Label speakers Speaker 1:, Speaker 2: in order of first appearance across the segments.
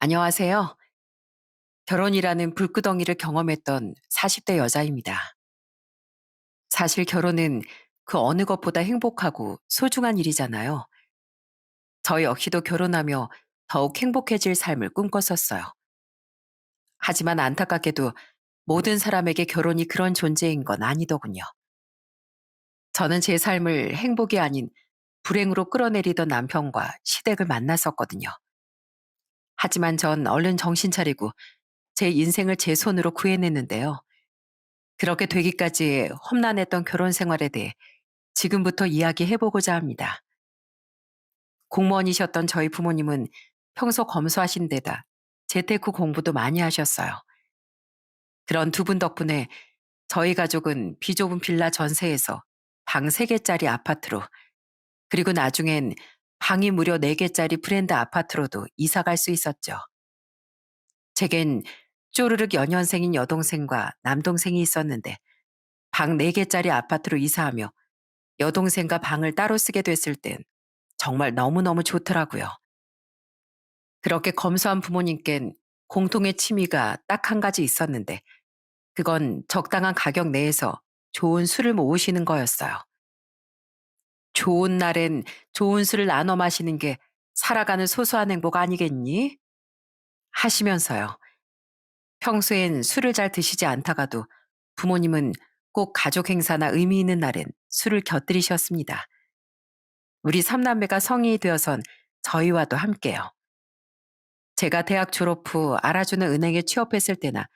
Speaker 1: 안녕하세요. 결혼이라는 불구덩이를 경험했던 40대 여자입니다. 사실 결혼은 그 어느 것보다 행복하고 소중한 일이잖아요. 저 역시도 결혼하며 더욱 행복해질 삶을 꿈꿨었어요. 하지만 안타깝게도 모든 사람에게 결혼이 그런 존재인 건 아니더군요. 저는 제 삶을 행복이 아닌 불행으로 끌어내리던 남편과 시댁을 만났었거든요. 하지만 전 얼른 정신 차리고 제 인생을 제 손으로 구해냈는데요. 그렇게 되기까지 험난했던 결혼 생활에 대해 지금부터 이야기해보고자 합니다. 공무원이셨던 저희 부모님은 평소 검소하신 데다 재테크 공부도 많이 하셨어요. 그런 두 분 덕분에 저희 가족은 비좁은 빌라 전세에서 방 3개짜리 아파트로, 그리고 나중엔 방이 무려 4개짜리 브랜드 아파트로도 이사 갈 수 있었죠. 제겐 쪼르륵 연년생인 여동생과 남동생이 있었는데 방 4개짜리 아파트로 이사하며 여동생과 방을 따로 쓰게 됐을 땐 정말 너무너무 좋더라고요. 그렇게 검소한 부모님껜 공통의 취미가 딱 한 가지 있었는데 그건 적당한 가격 내에서 좋은 술을 모으시는 거였어요. 좋은 날엔 좋은 술을 나눠 마시는 게 살아가는 소소한 행복 아니겠니? 하시면서요. 평소엔 술을 잘 드시지 않다가도 부모님은 꼭 가족 행사나 의미 있는 날엔 술을 곁들이셨습니다. 우리 삼남매가 성인이 되어선 저희와도 함께요. 제가 대학 졸업 후 알아주는 은행에 취업했을 때나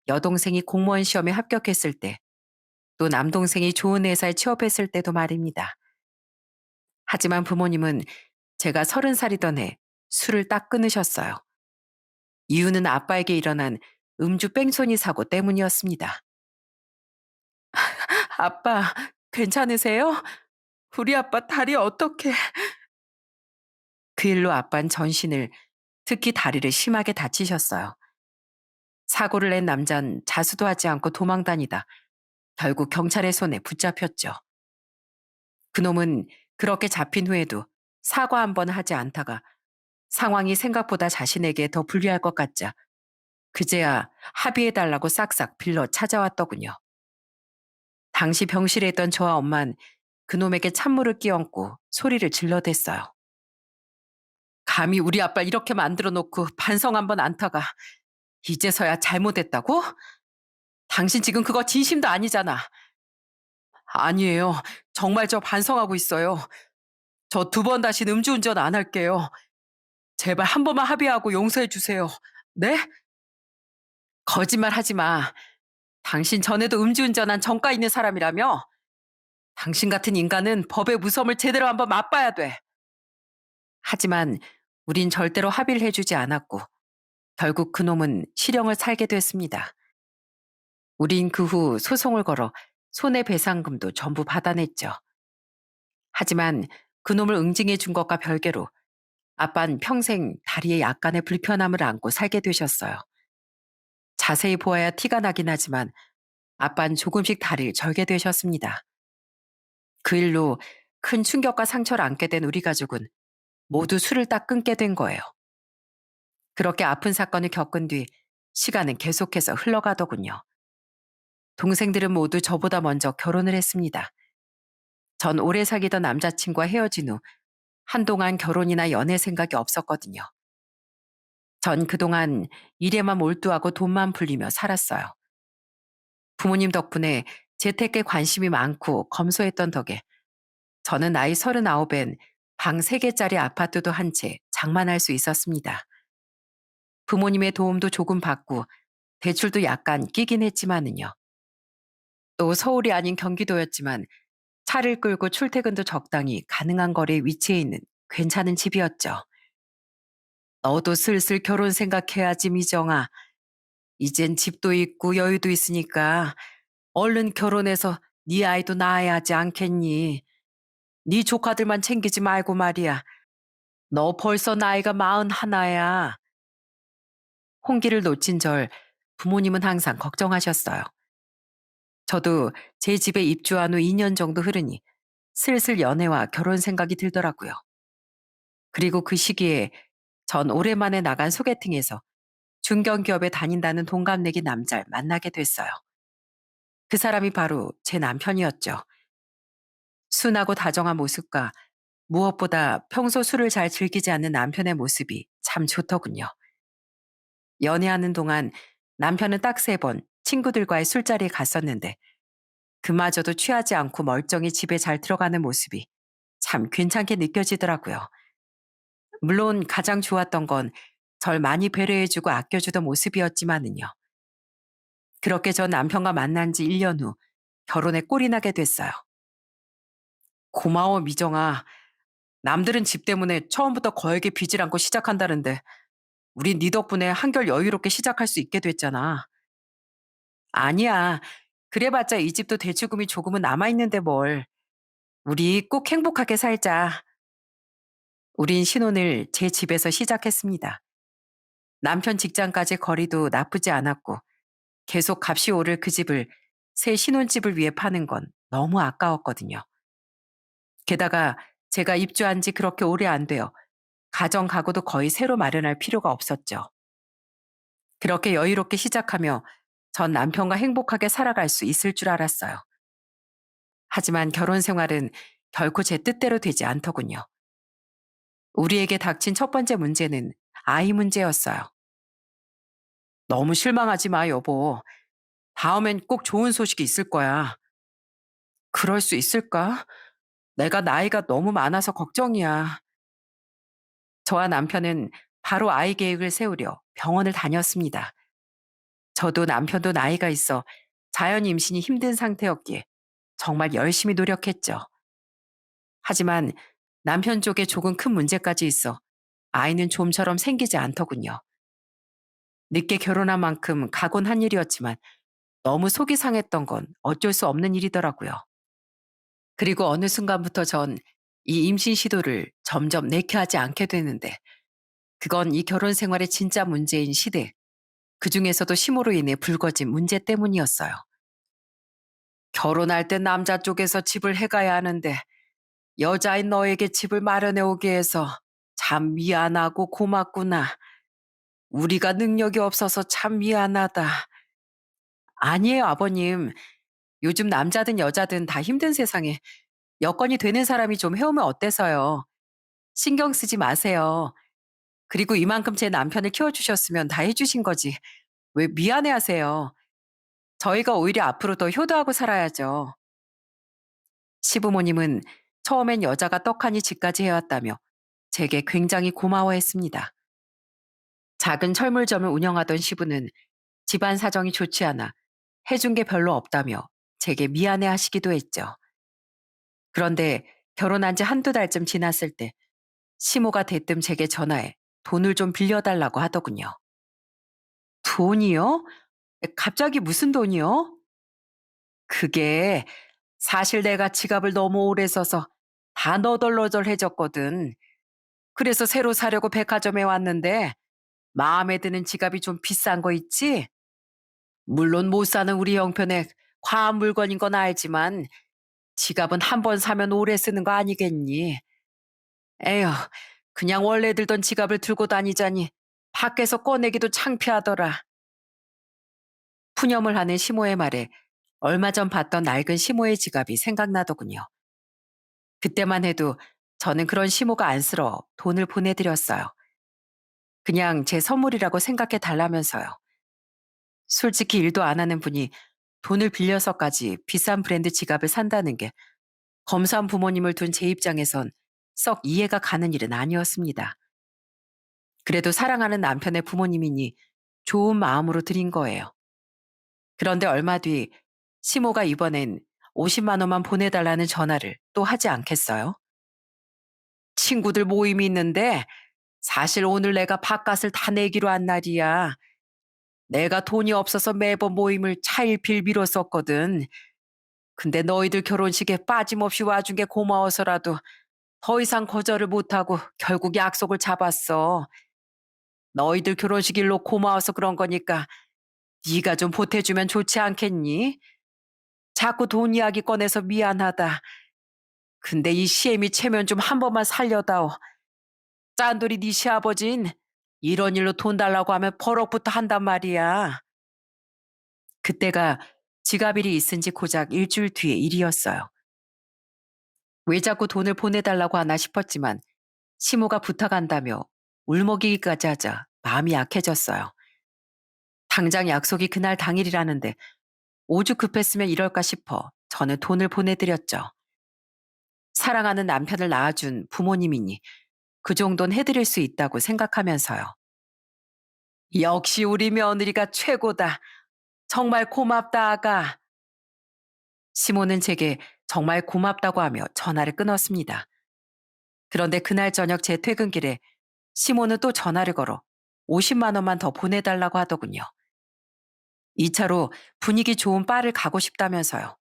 Speaker 1: 여동생이 공무원 시험에 합격했을 때, 또 남동생이 좋은 회사에 취업했을 때도 말입니다. 하지만 부모님은 제가 30살이던 해 술을 딱 끊으셨어요. 이유는 아빠에게 일어난 음주 뺑소니 사고 때문이었습니다. 아빠, 괜찮으세요? 우리 아빠 다리 어떻게? 그 일로 아빠는 전신을, 특히 다리를 심하게 다치셨어요. 사고를 낸 남잔 자수도 하지 않고 도망다니다 결국 경찰의 손에 붙잡혔죠. 그놈은 그렇게 잡힌 후에도 사과 한 번 하지 않다가 상황이 생각보다 자신에게 더 불리할 것 같자 그제야 합의해달라고 싹싹 빌러 찾아왔더군요. 당시 병실에 있던 저와 엄만 그놈에게 찬물을 끼얹고 소리를 질러댔어요. 감히 우리 아빠 이렇게 만들어 놓고 반성 한 번 안타가 이제서야 잘못했다고? 당신 지금 그거 진심도 아니잖아. 아니에요. 정말 저 반성하고 있어요. 저 2번 다신 음주운전 안 할게요. 제발 한 번만 합의하고 용서해 주세요. 네? 거짓말 하지 마. 당신 전에도 음주운전한 전과 있는 사람이라며? 당신 같은 인간은 법의 무서움을 제대로 한번 맛봐야 돼. 하지만 우린 절대로 합의를 해주지 않았고 결국 그놈은 실형을 살게 됐습니다. 우린 그 후 소송을 걸어 손해배상금도 전부 받아냈죠. 하지만 그놈을 응징해 준 것과 별개로 아빤 평생 다리에 약간의 불편함을 안고 살게 되셨어요. 자세히 보아야 티가 나긴 하지만 아빤 조금씩 다리를 절게 되셨습니다. 그 일로 큰 충격과 상처를 안게 된 우리 가족은 모두 술을 딱 끊게 된 거예요. 그렇게 아픈 사건을 겪은 뒤 시간은 계속해서 흘러가더군요. 동생들은 모두 저보다 먼저 결혼을 했습니다. 전 오래 사귀던 남자친구와 헤어진 후 한동안 결혼이나 연애 생각이 없었거든요. 전 그동안 일에만 몰두하고 돈만 불리며 살았어요. 부모님 덕분에 재테크에 관심이 많고 검소했던 덕에 저는 나이 39엔 방 3개짜리 아파트도 한 채 장만할 수 있었습니다. 부모님의 도움도 조금 받고 대출도 약간 끼긴 했지만은요. 또 서울이 아닌 경기도였지만 차를 끌고 출퇴근도 적당히 가능한 거리에 위치해 있는 괜찮은 집이었죠. 너도 슬슬 결혼 생각해야지 미정아. 이젠 집도 있고 여유도 있으니까 얼른 결혼해서 네 아이도 낳아야 하지 않겠니? 네 조카들만 챙기지 말고 말이야. 너 벌써 나이가 41야. 홍기를 놓친 절 부모님은 항상 걱정하셨어요. 저도 제 집에 입주한 후 2년 정도 흐르니 슬슬 연애와 결혼 생각이 들더라고요. 그리고 그 시기에 전 오랜만에 나간 소개팅에서 중견기업에 다닌다는 동갑내기 남자를 만나게 됐어요. 그 사람이 바로 제 남편이었죠. 순하고 다정한 모습과 무엇보다 평소 술을 잘 즐기지 않는 남편의 모습이 참 좋더군요. 연애하는 동안 남편은 딱 3번 친구들과의 술자리에 갔었는데 그마저도 취하지 않고 멀쩡히 집에 잘 들어가는 모습이 참 괜찮게 느껴지더라고요. 물론 가장 좋았던 건 절 많이 배려해주고 아껴주던 모습이었지만은요. 그렇게 전 남편과 만난 지 1년 후 결혼에 꼴이 나게 됐어요. 고마워, 미정아. 남들은 집 때문에 처음부터 거액의 빚을 안고 시작한다는데 우린 네 덕분에 한결 여유롭게 시작할 수 있게 됐잖아. 아니야. 그래봤자 이 집도 대출금이 조금은 남아있는데 뭘. 우리 꼭 행복하게 살자. 우린 신혼을 제 집에서 시작했습니다. 남편 직장까지 거리도 나쁘지 않았고 계속 값이 오를 그 집을 새 신혼집을 위해 파는 건 너무 아까웠거든요. 게다가 제가 입주한 지 그렇게 오래 안 되어 가정 가구도 거의 새로 마련할 필요가 없었죠. 그렇게 여유롭게 시작하며 전 남편과 행복하게 살아갈 수 있을 줄 알았어요. 하지만 결혼 생활은 결코 제 뜻대로 되지 않더군요. 우리에게 닥친 첫 번째 문제는 아이 문제였어요. 너무 실망하지 마, 여보. 다음엔 꼭 좋은 소식이 있을 거야. 그럴 수 있을까? 내가 나이가 너무 많아서 걱정이야. 저와 남편은 바로 아이 계획을 세우려 병원을 다녔습니다. 저도 남편도 나이가 있어 자연 임신이 힘든 상태였기에 정말 열심히 노력했죠. 하지만 남편 쪽에 조금 큰 문제까지 있어 아이는 좀처럼 생기지 않더군요. 늦게 결혼한 만큼 각오한 일이었지만 너무 속이 상했던 건 어쩔 수 없는 일이더라고요. 그리고 어느 순간부터 전 이 임신 시도를 점점 내켜하지 않게 되는데 그건 이 결혼 생활의 진짜 문제인 시대, 그중에서도 심호로 인해 불거진 문제 때문이었어요. 결혼할 때 남자 쪽에서 집을 해가야 하는데 여자인 너에게 집을 마련해 오게 해서 참 미안하고 고맙구나. 우리가 능력이 없어서 참 미안하다. 아니에요, 아버님. 요즘 남자든 여자든 다 힘든 세상에 여건이 되는 사람이 좀 해오면 어때서요? 신경 쓰지 마세요. 그리고 이만큼 제 남편을 키워주셨으면 다 해주신 거지. 왜 미안해 하세요? 저희가 오히려 앞으로 더 효도하고 살아야죠. 시부모님은 처음엔 여자가 떡하니 집까지 해왔다며 제게 굉장히 고마워했습니다. 작은 철물점을 운영하던 시부는 집안 사정이 좋지 않아 해준 게 별로 없다며 제게 미안해 하시기도 했죠. 그런데 결혼한 지 한두 달쯤 지났을 때 시모가 대뜸 제게 전화해 돈을 좀 빌려달라고 하더군요. 돈이요? 갑자기 무슨 돈이요? 그게 사실 내가 지갑을 너무 오래 써서 다 너덜너덜해졌거든. 그래서 새로 사려고 백화점에 왔는데 마음에 드는 지갑이 좀 비싼 거 있지? 물론 못 사는 우리 형편에 과한 물건인 건 알지만 지갑은 한 번 사면 오래 쓰는 거 아니겠니? 에휴, 그냥 원래 들던 지갑을 들고 다니자니 밖에서 꺼내기도 창피하더라. 푸념을 하는 시모의 말에 얼마 전 봤던 낡은 시모의 지갑이 생각나더군요. 그때만 해도 저는 그런 시모가 안쓰러워 돈을 보내드렸어요. 그냥 제 선물이라고 생각해 달라면서요. 솔직히 일도 안 하는 분이 돈을 빌려서까지 비싼 브랜드 지갑을 산다는 게 검소한 부모님을 둔 제 입장에선 썩 이해가 가는 일은 아니었습니다. 그래도 사랑하는 남편의 부모님이니 좋은 마음으로 드린 거예요. 그런데 얼마 뒤 시모가 이번엔 50만 원만 보내달라는 전화를 또 하지 않겠어요? 친구들 모임이 있는데 사실 오늘 내가 밥값을 다 내기로 한 날이야. 내가 돈이 없어서 매번 모임을 차일필 미뤘었거든. 근데 너희들 결혼식에 빠짐없이 와준 게 고마워서라도 더 이상 거절을 못하고 결국 약속을 잡았어. 너희들 결혼식 일로 고마워서 그런 거니까 네가 좀 보태주면 좋지 않겠니? 자꾸 돈 이야기 꺼내서 미안하다. 근데 이 시애미 체면 좀 한 번만 살려다오. 짠돌이 네 시아버진 이런 일로 돈 달라고 하면 버럭부터 한단 말이야. 그때가 지갑일이 있은 지 고작 일주일 뒤의 일이었어요. 왜 자꾸 돈을 보내달라고 하나 싶었지만 시모가 부탁한다며 울먹이기까지 하자 마음이 약해졌어요. 당장 약속이 그날 당일이라는데 오죽 급했으면 이럴까 싶어 저는 돈을 보내드렸죠. 사랑하는 남편을 낳아준 부모님이니 그 정도는 해드릴 수 있다고 생각하면서요. 역시 우리 며느리가 최고다. 정말 고맙다, 아가. 시모는 제게 정말 고맙다고 하며 전화를 끊었습니다. 그런데 그날 저녁 제 퇴근길에 시모는 또 전화를 걸어 50만 원만 더 보내달라고 하더군요. 2차로 분위기 좋은 바를 가고 싶다면서요.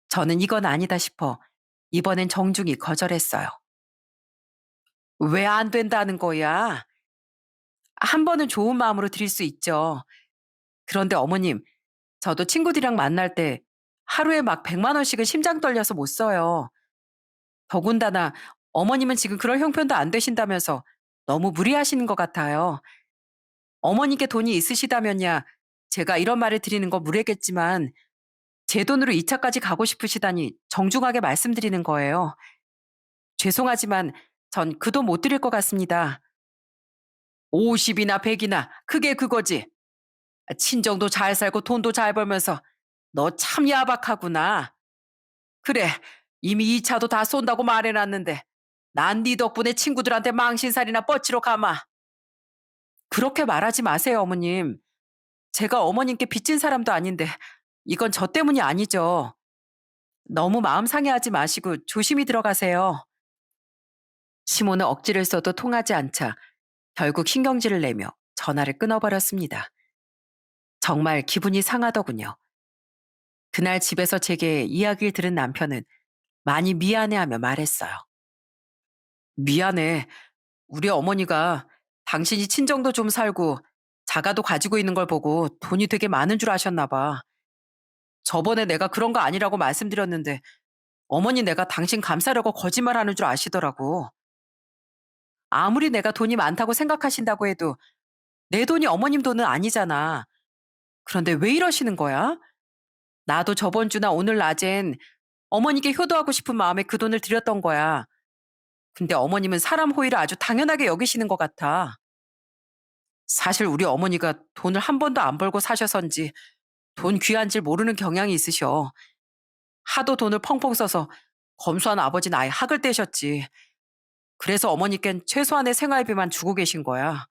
Speaker 1: 저는 이건 아니다 싶어 이번엔 정중히 거절했어요. 왜 안 된다는 거야? 한 번은 좋은 마음으로 드릴 수 있죠. 그런데 어머님, 저도 친구들이랑 만날 때 하루에 막 100만 원씩은 심장 떨려서 못 써요. 더군다나 어머님은 지금 그럴 형편도 안 되신다면서 너무 무리하시는 것 같아요. 어머니께 돈이 있으시다면야 제가 이런 말을 드리는 건 무례겠지만 제 돈으로 2차까지 가고 싶으시다니 정중하게 말씀드리는 거예요. 죄송하지만 전 그 돈 못 드릴 것 같습니다. 50이나 100이나 그게 그거지. 친정도 잘 살고 돈도 잘 벌면서 너 참 야박하구나. 그래, 이미 2차도 다 쏜다고 말해놨는데 난 네 덕분에 친구들한테 망신살이나 뻗치러 가마. 그렇게 말하지 마세요, 어머님. 제가 어머님께 빚진 사람도 아닌데 이건 저 때문이 아니죠. 너무 마음 상해하지 마시고 조심히 들어가세요. 시모는 억지를 써도 통하지 않자 결국 신경질을 내며 전화를 끊어버렸습니다. 정말 기분이 상하더군요. 그날 집에서 제게 이야기를 들은 남편은 많이 미안해하며 말했어요. 미안해. 우리 어머니가 당신이 친정도 좀 살고 자가도 가지고 있는 걸 보고 돈이 되게 많은 줄 아셨나 봐. 저번에 내가 그런 거 아니라고 말씀드렸는데 어머니 내가 당신 감싸려고 거짓말하는 줄 아시더라고. 아무리 내가 돈이 많다고 생각하신다고 해도 내 돈이 어머님 돈은 아니잖아. 그런데 왜 이러시는 거야? 나도 저번 주나 오늘 낮엔 어머니께 효도하고 싶은 마음에 그 돈을 드렸던 거야. 근데 어머님은 사람 호의를 아주 당연하게 여기시는 것 같아. 사실 우리 어머니가 돈을 한 번도 안 벌고 사셔서인지 돈 귀한 줄 모르는 경향이 있으셔. 하도 돈을 펑펑 써서 검소한 아버지는 아예 학을 떼셨지. 그래서 어머니께는 최소한의 생활비만 주고 계신 거야.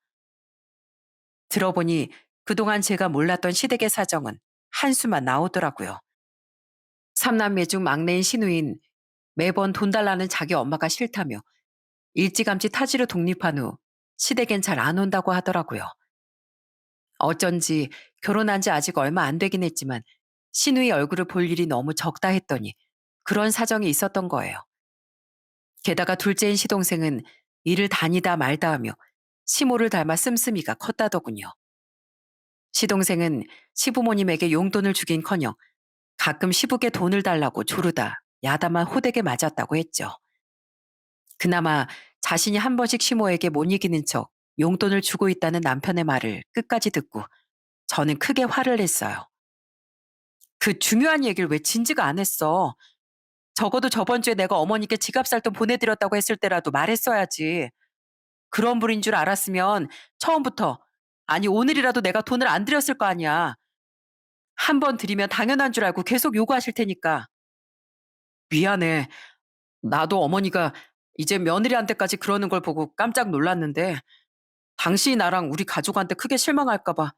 Speaker 1: 들어보니 그동안 제가 몰랐던 시댁의 사정은 한수만 나오더라고요. 삼남매 중 막내인 신우인 매번 돈 달라는 자기 엄마가 싫다며 일찌감치 타지로 독립한 후 시댁엔 잘 안 온다고 하더라고요. 어쩐지 결혼한 지 아직 얼마 안 되긴 했지만 신우의 얼굴을 볼 일이 너무 적다 했더니 그런 사정이 있었던 거예요. 게다가 둘째인 시동생은 일을 다니다 말다 하며 시모를 닮아 씀씀이가 컸다더군요. 시동생은 시부모님에게 용돈을 주긴커녕 가끔 시북에 돈을 달라고 조르다 야단만 호되게 맞았다고 했죠. 그나마 자신이 한 번씩 시모에게 못 이기는 척 용돈을 주고 있다는 남편의 말을 끝까지 듣고 저는 크게 화를 냈어요. 그 중요한 얘기를 왜 진지가 안 했어? 적어도 저번 주에 내가 어머니께 지갑 살 돈 보내드렸다고 했을 때라도 말했어야지. 그런 분인 줄 알았으면 처음부터, 아니 오늘이라도 내가 돈을 안 드렸을 거 아니야. 한 번 드리면 당연한 줄 알고 계속 요구하실 테니까. 미안해. 나도 어머니가 이제 며느리한테까지 그러는 걸 보고 깜짝 놀랐는데 당신이 나랑 우리 가족한테 크게 실망할까 봐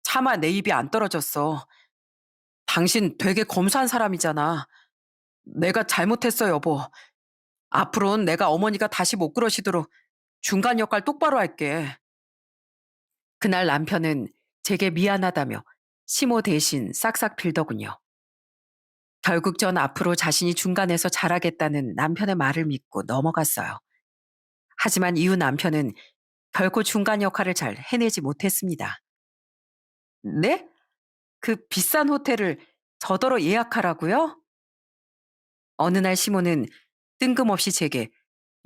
Speaker 1: 차마 내 입이 안 떨어졌어. 당신 되게 검소한 사람이잖아. 내가 잘못했어, 여보. 앞으로는 내가 어머니가 다시 못 그러시도록 중간 역할 똑바로 할게. 그날 남편은 제게 미안하다며 시모 대신 싹싹 빌더군요. 결국 전 앞으로 자신이 중간에서 잘하겠다는 남편의 말을 믿고 넘어갔어요. 하지만 이후 남편은 결코 중간 역할을 잘 해내지 못했습니다. 네? 그 비싼 호텔을 저더러 예약하라고요? 어느 날 시모는 뜬금없이 제게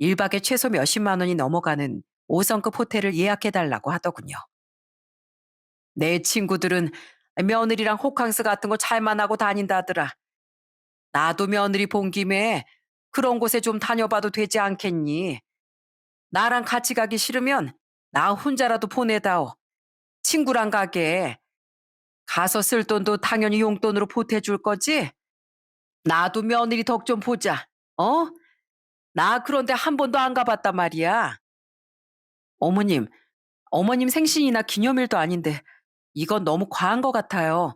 Speaker 1: 1박에 최소 몇십만 원이 넘어가는 5성급 호텔을 예약해달라고 하더군요. 내 친구들은 며느리랑 호캉스 같은 거 잘만 하고 다닌다더라. 나도 며느리 본 김에 그런 곳에 좀 다녀봐도 되지 않겠니? 나랑 같이 가기 싫으면 나 혼자라도 보내다오. 친구랑 가게. 가서 쓸 돈도 당연히 용돈으로 보태줄 거지? 나도 며느리 덕 좀 보자. 어? 나 그런데 한 번도 안 가봤단 말이야. 어머님, 어머님 생신이나 기념일도 아닌데 이건 너무 과한 것 같아요.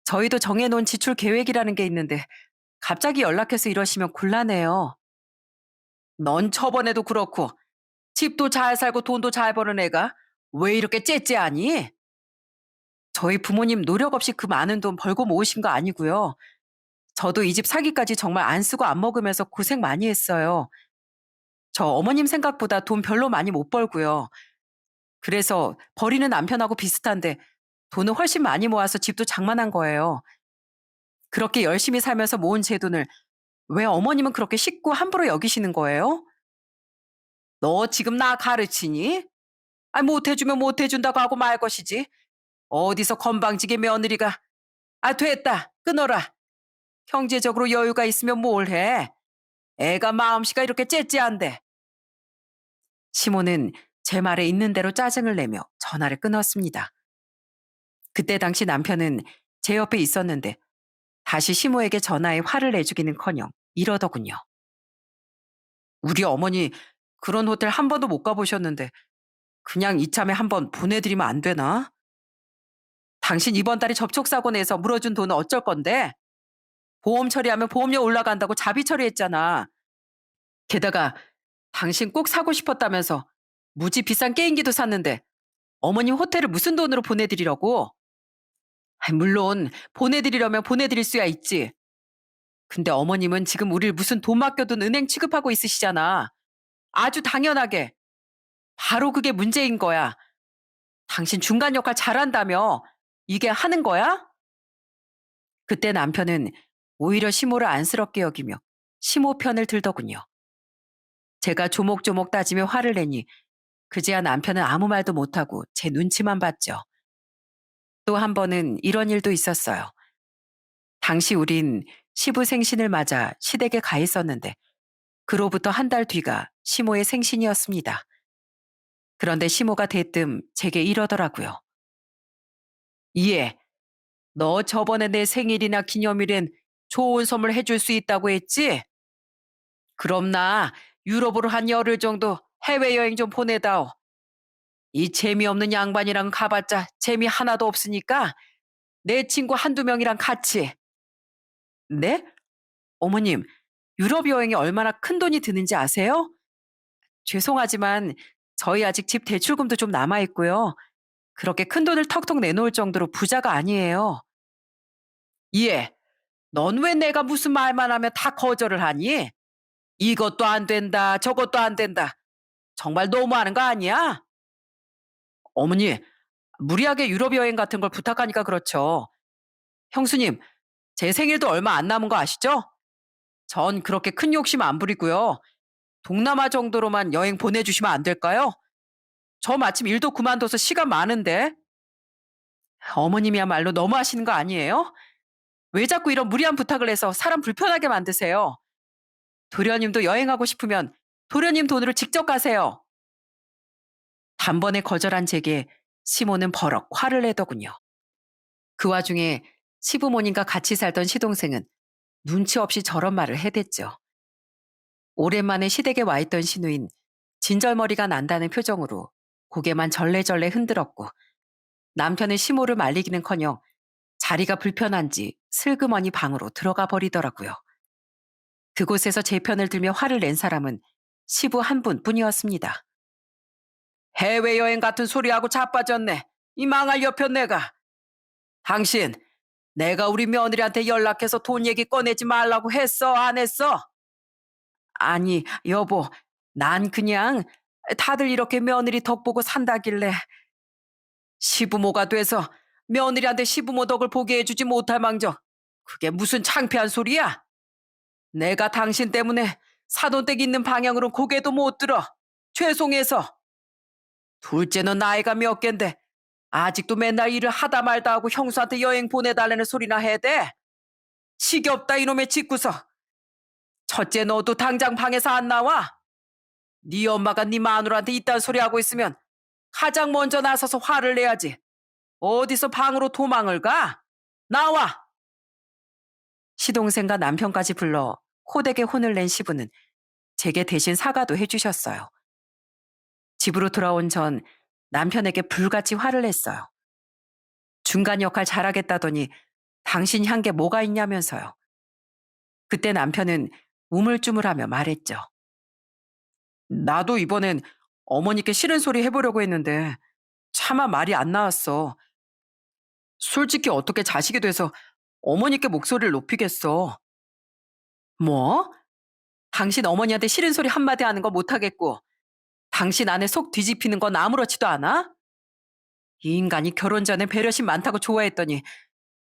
Speaker 1: 저희도 정해놓은 지출 계획이라는 게 있는데 갑자기 연락해서 이러시면 곤란해요. 넌 저번에도 그렇고 집도 잘 살고 돈도 잘 버는 애가 왜 이렇게 째째하니? 저희 부모님 노력 없이 그 많은 돈 벌고 모으신 거 아니고요. 저도 이 집 사기까지 정말 안 쓰고 안 먹으면서 고생 많이 했어요. 저 어머님 생각보다 돈 별로 많이 못 벌고요. 그래서 버리는 남편하고 비슷한데 돈을 훨씬 많이 모아서 집도 장만한 거예요. 그렇게 열심히 살면서 모은 제 돈을 왜 어머님은 그렇게 쉽고 함부로 여기시는 거예요? 너 지금 나 가르치니? 아, 못해주면 못해준다고 하고 말 것이지. 어디서 건방지게 며느리가. 아, 됐다. 끊어라. 경제적으로 여유가 있으면 뭘 해. 애가 마음씨가 이렇게 째째한데. 시모는 제 말에 있는 대로 짜증을 내며 전화를 끊었습니다. 그때 당시 남편은 제 옆에 있었는데 다시 시모에게 전화해 화를 내주기는커녕 이러더군요. 우리 어머니 그런 호텔 한 번도 못 가보셨는데 그냥 이참에 한번 보내드리면 안 되나? 당신 이번 달에 접촉사고 내서 물어준 돈은 어쩔 건데? 보험 처리하면 보험료 올라간다고 자비 처리했잖아. 게다가 당신 꼭 사고 싶었다면서 무지 비싼 게임기도 샀는데 어머님 호텔을 무슨 돈으로 보내드리려고? 물론 보내드리려면 보내드릴 수야 있지. 근데 어머님은 지금 우릴 무슨 돈 맡겨둔 은행 취급하고 있으시잖아. 아주 당연하게. 바로 그게 문제인 거야. 당신 중간 역할 잘한다며. 이게 하는 거야? 그때 남편은 오히려 시모를 안쓰럽게 여기며 시모 편을 들더군요. 제가 조목조목 따지며 화를 내니 그제야 남편은 아무 말도 못하고 제 눈치만 봤죠. 또 한 번은 이런 일도 있었어요. 당시 우린 시부 생신을 맞아 시댁에 가 있었는데 그로부터 한 달 뒤가 시모의 생신이었습니다. 그런데 시모가 대뜸 제게 이러더라고요. 이해, 너 저번에 내 생일이나 기념일엔 좋은 선물 해줄 수 있다고 했지? 그럼 나 유럽으로 한 열흘 정도 해외여행 좀 보내다오. 이 재미없는 양반이랑 가봤자 재미 하나도 없으니까 내 친구 한두 명이랑 같이. 네? 어머님, 유럽 여행이 얼마나 큰 돈이 드는지 아세요? 죄송하지만 저희 아직 집 대출금도 좀 남아있고요. 그렇게 큰 돈을 턱턱 내놓을 정도로 부자가 아니에요. 이해. 넌 왜 내가 무슨 말만 하면 다 거절을 하니? 이것도 안 된다, 저것도 안 된다. 정말 너무하는 거 아니야? 어머니, 무리하게 유럽 여행 같은 걸 부탁하니까 그렇죠. 형수님, 제 생일도 얼마 안 남은 거 아시죠? 전 그렇게 큰 욕심 안 부리고요. 동남아 정도로만 여행 보내주시면 안 될까요? 저 마침 일도 그만둬서 시간 많은데. 어머님이야말로 너무하시는 거 아니에요? 왜 자꾸 이런 무리한 부탁을 해서 사람 불편하게 만드세요? 도련님도 여행하고 싶으면 도련님 돈으로 직접 가세요. 단번에 거절한 제게 시모는 버럭 화를 내더군요. 그 와중에 시부모님과 같이 살던 시동생은 눈치 없이 저런 말을 해댔죠. 오랜만에 시댁에 와 있던 시누인 진절머리가 난다는 표정으로 고개만 절레절레 흔들었고 남편은 시모를 말리기는커녕 자리가 불편한지 슬그머니 방으로 들어가 버리더라고요. 그곳에서 제 편을 들며 화를 낸 사람은 시부 한 분뿐이었습니다. 해외여행 같은 소리하고 자빠졌네. 이 망할 여편 내가. 당신, 내가 우리 며느리한테 연락해서 돈 얘기 꺼내지 말라고 했어, 안 했어? 아니, 여보, 난 그냥 다들 이렇게 며느리 덕 보고 산다길래 시부모가 돼서 며느리한테 시부모 덕을 보게 해주지 못할 망정. 그게 무슨 창피한 소리야? 내가 당신 때문에 사돈댁 있는 방향으로 고개도 못 들어. 죄송해서. 둘째는 나이가 몇 갠데 아직도 맨날 일을 하다 말다 하고 형수한테 여행 보내달라는 소리나 해야 돼? 지겹다 이놈의 집구석. 첫째 너도 당장 방에서 안 나와? 네 엄마가 네 마누라한테 이딴 소리 하고 있으면 가장 먼저 나서서 화를 내야지. 어디서 방으로 도망을 가? 나와! 시동생과 남편까지 불러 호되게 혼을 낸 시부는 제게 대신 사과도 해주셨어요. 집으로 돌아온 전 남편에게 불같이 화를 냈어요. 중간 역할 잘하겠다더니 당신 향게 뭐가 있냐면서요. 그때 남편은 우물쭈물하며 말했죠. 나도 이번엔 어머니께 싫은 소리 해보려고 했는데 차마 말이 안 나왔어. 솔직히 어떻게 자식이 돼서 어머니께 목소리를 높이겠어. 뭐? 당신 어머니한테 싫은 소리 한마디 하는 거 못하겠고 당신 아내 속 뒤집히는 건 아무렇지도 않아? 이 인간이 결혼 전에 배려심 많다고 좋아했더니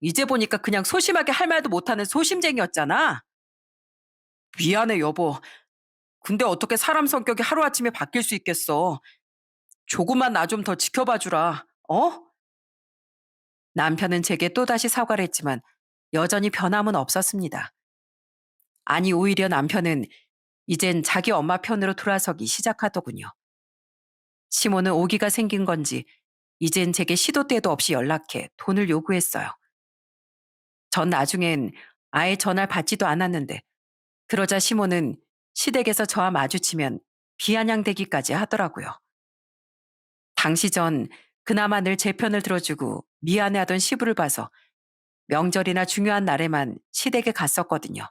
Speaker 1: 이제 보니까 그냥 소심하게 할 말도 못하는 소심쟁이였잖아. 미안해 여보. 근데 어떻게 사람 성격이 하루아침에 바뀔 수 있겠어. 조금만 나 좀 더 지켜봐 주라. 어? 남편은 제게 또다시 사과를 했지만 여전히 변함은 없었습니다. 아니 오히려 남편은 이젠 자기 엄마 편으로 돌아서기 시작하더군요. 시모는 오기가 생긴 건지 이젠 제게 시도 때도 없이 연락해 돈을 요구했어요. 전 나중엔 아예 전화를 받지도 않았는데 그러자 시모는 시댁에서 저와 마주치면 비아냥대기까지 하더라고요. 당시 전 그나마 늘 제 편을 들어주고 미안해하던 시부를 봐서 명절이나 중요한 날에만 시댁에 갔었거든요.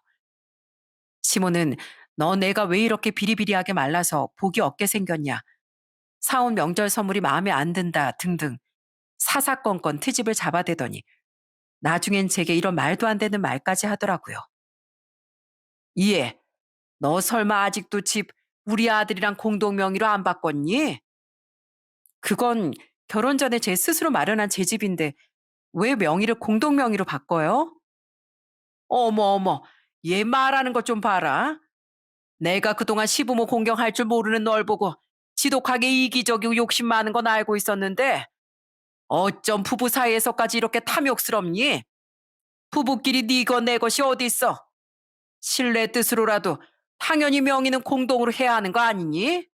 Speaker 1: 시모는 너 내가 왜 이렇게 비리비리하게 말라서 복이 없게 생겼냐. 사온 명절 선물이 마음에 안 든다 등등 사사건건 트집을 잡아대더니 나중엔 제게 이런 말도 안 되는 말까지 하더라고요. 이해. 너 설마 아직도 집 우리 아들이랑 공동 명의로 안 바꿨니? 그건 결혼 전에 제 스스로 마련한 제 집인데 왜 명의를 공동 명의로 바꿔요? 어머 어머, 얘 말하는 것 좀 봐라. 내가 그동안 시부모 공경할 줄 모르는 널 보고 지독하게 이기적이고 욕심 많은 건 알고 있었는데 어쩜 부부 사이에서까지 이렇게 탐욕스럽니? 부부끼리 네 것 내 것이 어디 있어? 신뢰 뜻으로라도 당연히 명의는 공동으로 해야 하는 거 아니니?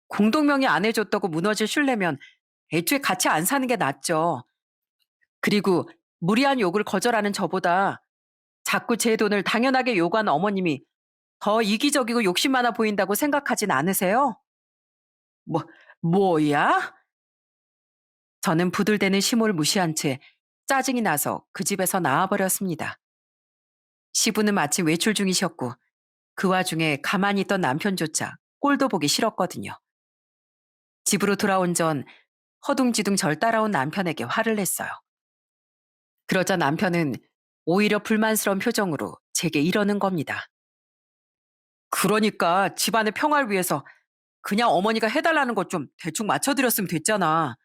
Speaker 1: 공동명의 안 해줬다고 무너질 신뢰면 애초에 같이 안 사는 게 낫죠. 그리고 무리한 요구를 거절하는 저보다 자꾸 제 돈을 당연하게 요구하는 어머님이 더 이기적이고 욕심 많아 보인다고 생각하진 않으세요? 뭐, 뭐야? 저는 부들대는 시모를 무시한 채 짜증이 나서 그 집에서 나와버렸습니다. 시부는 마침 외출 중이셨고 그 와중에 가만히 있던 남편조차 꼴도 보기 싫었거든요. 집으로 돌아온 전 허둥지둥 절 따라온 남편에게 화를 냈어요. 그러자 남편은 오히려 불만스러운 표정으로 제게 이러는 겁니다. 그러니까 집안의 평화를 위해서 그냥 어머니가 해달라는 것 좀 대충 맞춰드렸으면 됐잖아.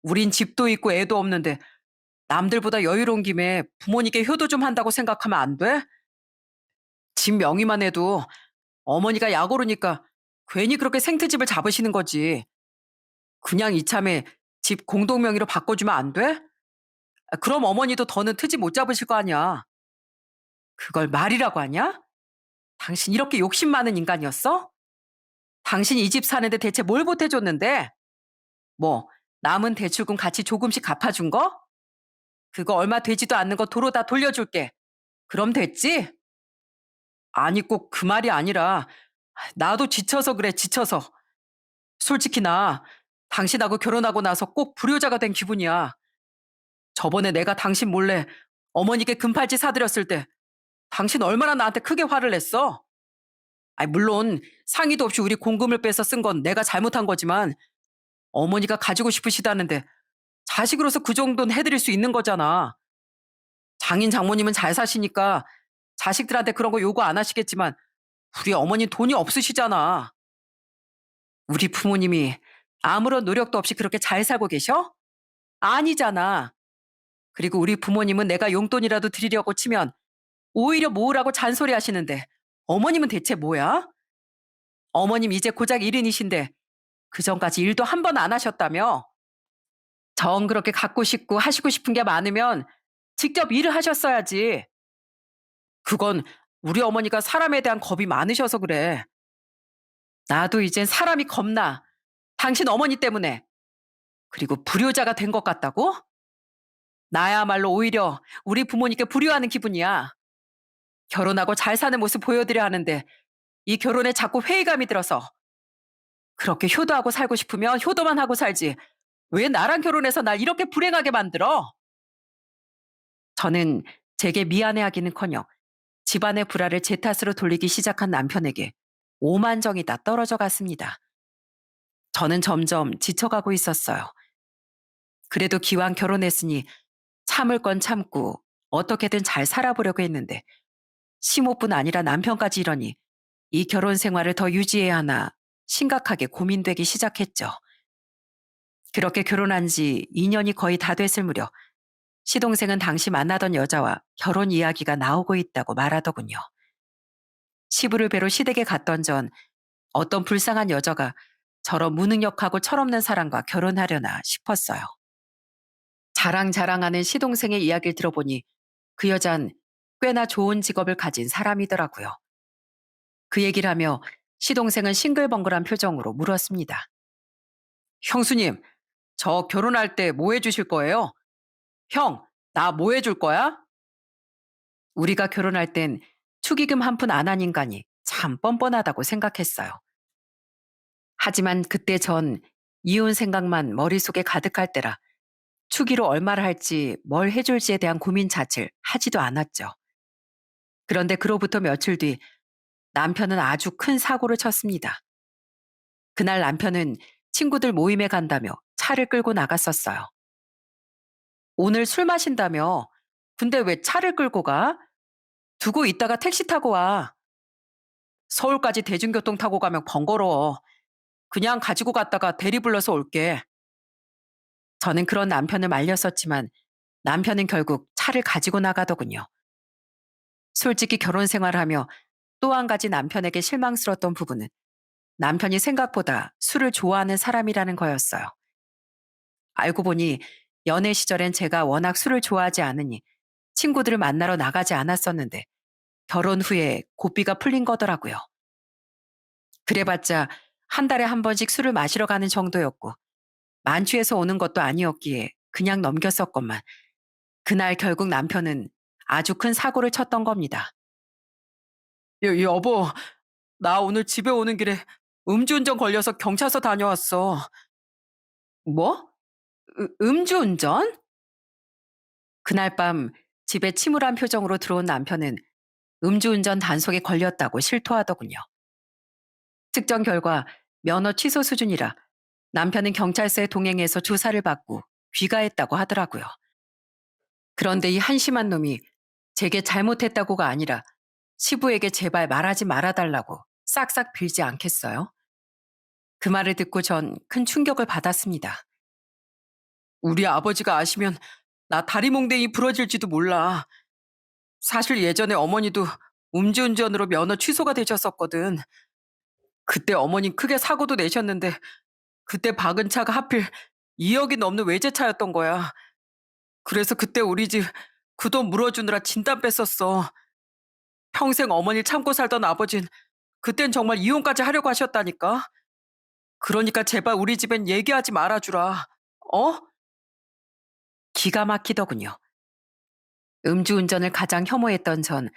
Speaker 1: 우린 집도 있고 애도 없는데 남들보다 여유로운 김에 부모님께 효도 좀 한다고 생각하면 안 돼? 집 명의만 해도 어머니가 약 오르니까 괜히 그렇게 생트집을 잡으시는 거지. 그냥 이참에 집 공동 명의로 바꿔주면 안 돼? 그럼 어머니도 더는 트집 못 잡으실 거 아니야. 그걸 말이라고 하냐? 당신 이렇게 욕심 많은 인간이었어? 당신 이 집 사는데 대체 뭘 보태줬는데? 뭐 남은 대출금 같이 조금씩 갚아준 거? 그거 얼마 되지도 않는 거 도로 다 돌려줄게. 그럼 됐지? 아니 꼭 그 말이 아니라 나도 지쳐서 그래 지쳐서. 솔직히 나 당신하고 결혼하고 나서 꼭 불효자가 된 기분이야. 저번에 내가 당신 몰래 어머니께 금팔찌 사드렸을 때 당신 얼마나 나한테 크게 화를 냈어? 아니 물론 상의도 없이 우리 공금을 빼서 쓴 건 내가 잘못한 거지만 어머니가 가지고 싶으시다는데 자식으로서 그 정도는 해드릴 수 있는 거잖아. 장인 장모님은 잘 사시니까 자식들한테 그런 거 요구 안 하시겠지만 우리 어머니 돈이 없으시잖아. 우리 부모님이 아무런 노력도 없이 그렇게 잘 살고 계셔? 아니잖아. 그리고 우리 부모님은 내가 용돈이라도 드리려고 치면 오히려 모으라고 잔소리 하시는데 어머님은 대체 뭐야? 어머님 이제 고작 70이신데 그전까지 일도 한 번 안 하셨다며? 정 그렇게 갖고 싶고 하시고 싶은 게 많으면 직접 일을 하셨어야지. 그건 우리 어머니가 사람에 대한 겁이 많으셔서 그래. 나도 이젠 사람이 겁나. 당신 어머니 때문에. 그리고 불효자가 된 것 같다고? 나야말로 오히려 우리 부모님께 불효하는 기분이야. 결혼하고 잘 사는 모습 보여드려야 하는데 이 결혼에 자꾸 회의감이 들어서. 그렇게 효도하고 살고 싶으면 효도만 하고 살지. 왜 나랑 결혼해서 날 이렇게 불행하게 만들어? 저는 제게 미안해하기는커녕 집안의 불화를 제 탓으로 돌리기 시작한 남편에게 오만정이 다 떨어져 갔습니다. 저는 점점 지쳐가고 있었어요. 그래도 기왕 결혼했으니 참을 건 참고 어떻게든 잘 살아보려고 했는데 시모뿐 아니라 남편까지 이러니 이 결혼 생활을 더 유지해야 하나 심각하게 고민되기 시작했죠. 그렇게 결혼한 지 2년이 거의 다 됐을 무렵 시동생은 당시 만나던 여자와 결혼 이야기가 나오고 있다고 말하더군요. 시부를 뵈러 시댁에 갔던 전 어떤 불쌍한 여자가 저런 무능력하고 철없는 사람과 결혼하려나 싶었어요. 자랑자랑하는 시동생의 이야기를 들어보니 그 여잔 꽤나 좋은 직업을 가진 사람이더라고요. 그 얘기를 하며 시동생은 싱글벙글한 표정으로 물었습니다. 형수님, 저 결혼할 때 뭐 해주실 거예요? 형, 나 뭐 해줄 거야? 우리가 결혼할 땐 축의금 한 푼 안 한 인간이 참 뻔뻔하다고 생각했어요. 하지만 그때 전 이혼 생각만 머릿속에 가득할 때라 축의로 얼마를 할지 뭘 해줄지에 대한 고민 자체를 하지도 않았죠. 그런데 그로부터 며칠 뒤 남편은 아주 큰 사고를 쳤습니다. 그날 남편은 친구들 모임에 간다며 차를 끌고 나갔었어요. 오늘 술 마신다며? 근데 왜 차를 끌고 가? 두고 있다가 택시 타고 와. 서울까지 대중교통 타고 가면 번거로워. 그냥 가지고 갔다가 대리 불러서 올게. 저는 그런 남편을 말렸었지만 남편은 결국 차를 가지고 나가더군요. 솔직히 결혼 생활하며 또 한 가지 남편에게 실망스러웠던 부분은 남편이 생각보다 술을 좋아하는 사람이라는 거였어요. 알고 보니 연애 시절엔 제가 워낙 술을 좋아하지 않으니 친구들을 만나러 나가지 않았었는데 결혼 후에 고삐가 풀린 거더라고요. 그래봤자 한 달에 한 번씩 술을 마시러 가는 정도였고 만취해서 오는 것도 아니었기에 그냥 넘겼었건만 그날 결국 남편은 아주 큰 사고를 쳤던 겁니다. 여보, 나 오늘 집에 오는 길에 음주운전 걸려서 경찰서 다녀왔어. 뭐? 음주운전? 그날 밤 집에 침울한 표정으로 들어온 남편은 음주운전 단속에 걸렸다고 실토하더군요. 측정 결과 면허 취소 수준이라 남편은 경찰서에 동행해서 조사를 받고 귀가했다고 하더라고요. 그런데 이 한심한 놈이 제게 잘못했다고가 아니라 시부에게 제발 말하지 말아달라고 싹싹 빌지 않겠어요? 그 말을 듣고 전 큰 충격을 받았습니다. 우리 아버지가 아시면 나 다리몽댕이 부러질지도 몰라. 사실 예전에 어머니도 음주운전으로 면허 취소가 되셨었거든. 그때 어머니 크게 사고도 내셨는데 그때 박은 차가 하필 2억이 넘는 외제차였던 거야. 그래서 그때 우리 집 그 돈 물어주느라 진땀 뺐었어. 평생 어머니를 참고 살던 아버진 그땐 정말 이혼까지 하려고 하셨다니까. 그러니까 제발 우리 집엔 얘기하지 말아주라. 어? 기가 막히더군요. 음주운전을 가장 혐오했던 전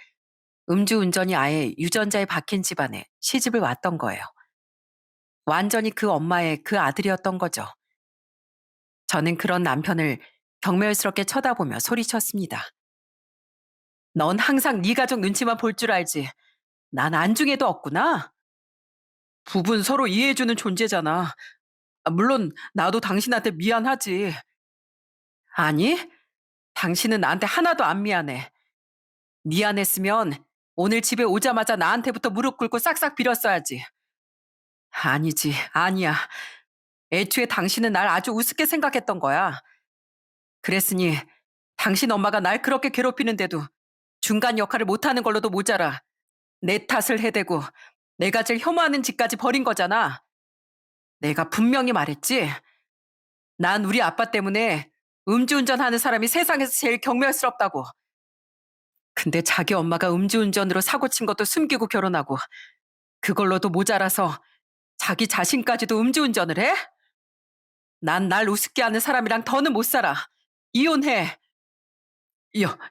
Speaker 1: 음주운전이 아예 유전자에 박힌 집안에 시집을 왔던 거예요. 완전히 그 엄마의 그 아들이었던 거죠. 저는 그런 남편을 경멸스럽게 쳐다보며 소리쳤습니다. 넌 항상 네 가족 눈치만 볼 줄 알지. 난 안중에도 없구나. 부부는 서로 이해해주는 존재잖아. 물론 나도 당신한테 미안하지. 아니, 당신은 나한테 하나도 안 미안해. 미안했으면 오늘 집에 오자마자 나한테부터 무릎 꿇고 싹싹 빌었어야지. 아니지, 아니야. 애초에 당신은 날 아주 우습게 생각했던 거야. 그랬으니 당신 엄마가 날 그렇게 괴롭히는데도 중간 역할을 못하는 걸로도 모자라 내 탓을 해대고 내가 제일 혐오하는 짓까지 벌인 거잖아. 내가 분명히 말했지. 난 우리 아빠 때문에 음주운전하는 사람이 세상에서 제일 경멸스럽다고. 근데 자기 엄마가 음주운전으로 사고 친 것도 숨기고 결혼하고 그걸로도 모자라서 자기 자신까지도 음주운전을 해? 난 날 우습게 하는 사람이랑 더는 못 살아. 이혼해.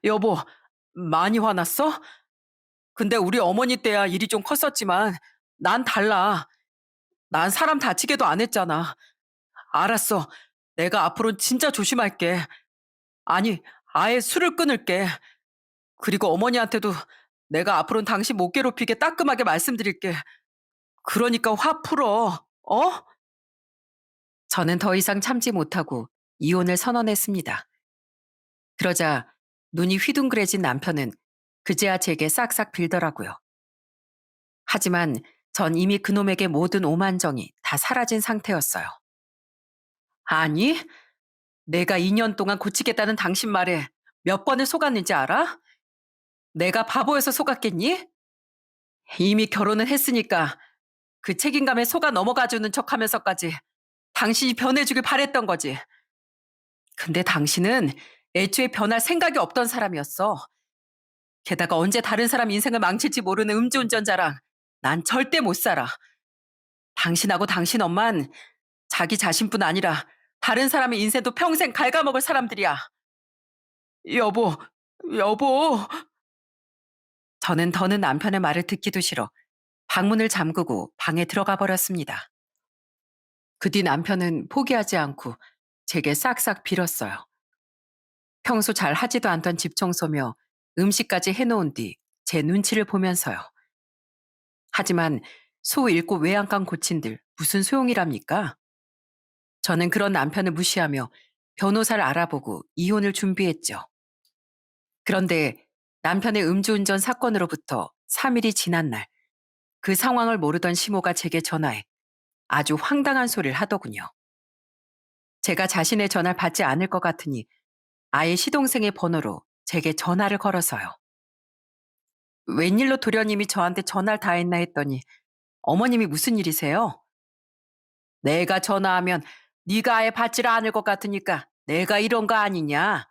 Speaker 1: 여보, 많이 화났어? 근데 우리 어머니 때야 일이 좀 컸었지만 난 달라. 난 사람 다치게도 안 했잖아. 알았어. 내가 앞으로는 진짜 조심할게. 아니, 아예 술을 끊을게. 그리고 어머니한테도 내가 앞으로는 당신 못 괴롭히게 따끔하게 말씀드릴게. 그러니까 화 풀어. 어? 저는 더 이상 참지 못하고 이혼을 선언했습니다. 그러자 눈이 휘둥그레진 남편은 그제야 제게 싹싹 빌더라고요. 하지만 전 이미 그놈에게 모든 오만정이 다 사라진 상태였어요. 아니, 내가 2년 동안 고치겠다는 당신 말에 몇 번을 속았는지 알아? 내가 바보여서 속았겠니? 이미 결혼은 했으니까 그 책임감에 속아 넘어가주는 척 하면서까지 당신이 변해주길 바랬던 거지. 근데 당신은 애초에 변할 생각이 없던 사람이었어. 게다가 언제 다른 사람 인생을 망칠지 모르는 음주운전자랑 난 절대 못 살아. 당신하고 당신 엄만 자기 자신뿐 아니라 다른 사람의 인생도 평생 갉아먹을 사람들이야. 여보, 여보. 저는 더는 남편의 말을 듣기도 싫어 방문을 잠그고 방에 들어가 버렸습니다. 그 뒤 남편은 포기하지 않고 제게 싹싹 빌었어요. 평소 잘 하지도 않던 집 청소며 음식까지 해놓은 뒤 제 눈치를 보면서요. 하지만 소 잃고 외양간 고친들 무슨 소용이랍니까? 저는 그런 남편을 무시하며 변호사를 알아보고 이혼을 준비했죠. 그런데 남편의 음주운전 사건으로부터 3일이 지난 날, 그 상황을 모르던 시모가 제게 전화해 아주 황당한 소리를 하더군요. 제가 자신의 전화를 받지 않을 것 같으니 아예 시동생의 번호로 제게 전화를 걸어서요. 웬일로 도련님이 저한테 전화를 다 했나 했더니 어머님이 무슨 일이세요? 내가 전화하면 네가 아예 받지를 않을 것 같으니까 내가 이런 거 아니냐?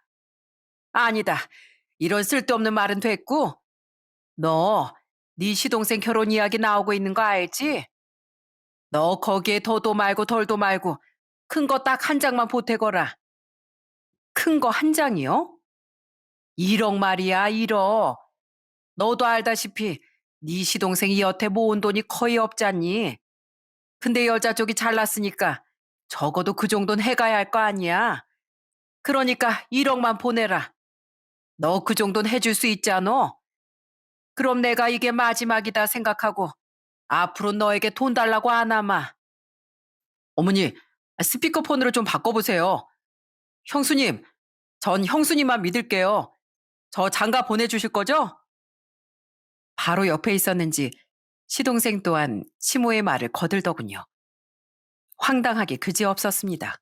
Speaker 1: 아니다. 이런 쓸데없는 말은 됐고 너 네 시동생 결혼 이야기 나오고 있는 거 알지? 너 거기에 더도 말고 덜도 말고 큰 거 딱 한 장만 보태거라. 큰 거 한 장이요? 1억 말이야, 1억. 너도 알다시피 네 시동생이 여태 모은 돈이 거의 없잖니. 근데 여자 쪽이 잘났으니까 적어도 그 정도는 해가야 할 거 아니야. 그러니까 1억만 보내라. 너 그 정도는 해줄 수 있잖아. 그럼 내가 이게 마지막이다 생각하고 앞으로 너에게 돈 달라고 안 하마. 어머니, 스피커폰으로 좀 바꿔보세요. 형수님, 전 형수님만 믿을게요. 저 장가 보내주실 거죠? 바로 옆에 있었는지 시동생 또한 시모의 말을 거들더군요. 황당하게 그지없었습니다.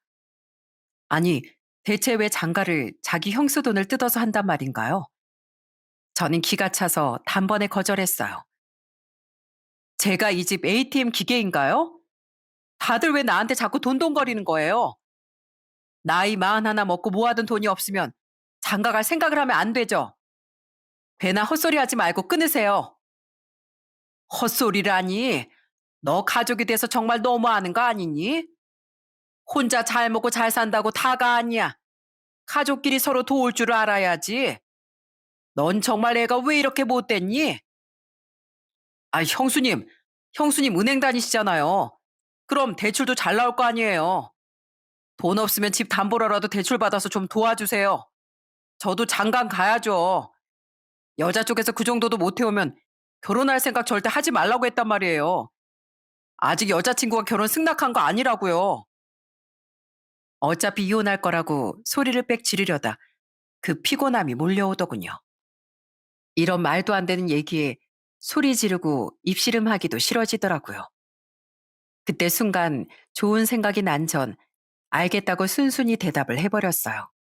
Speaker 1: 아니, 대체 왜 장가를 자기 형수 돈을 뜯어서 한단 말인가요? 저는 기가 차서 단번에 거절했어요. 제가 이 집 ATM 기계인가요? 다들 왜 나한테 자꾸 돈돈거리는 거예요? 나이 41 먹고 모아둔 돈이 없으면 장가 갈 생각을 하면 안 되죠. 배나 헛소리 하지 말고 끊으세요. 헛소리라니. 너 가족이 돼서 정말 너무하는 거 아니니? 혼자 잘 먹고 잘 산다고 다가 아니야. 가족끼리 서로 도울 줄 알아야지. 넌 정말 애가 왜 이렇게 못됐니? 아, 형수님 은행 다니시잖아요. 그럼 대출도 잘 나올 거 아니에요. 돈 없으면 집 담보로라도 대출 받아서 좀 도와주세요. 저도 장가 가야죠. 여자 쪽에서 그 정도도 못 해오면 결혼할 생각 절대 하지 말라고 했단 말이에요. 아직 여자친구가 결혼 승낙한 거 아니라고요. 어차피 이혼할 거라고 소리를 빽 지르려다 그 피곤함이 몰려오더군요. 이런 말도 안 되는 얘기에 소리 지르고 입씨름하기도 싫어지더라고요. 그때 순간 좋은 생각이 난 전 알겠다고 순순히 대답을 해버렸어요.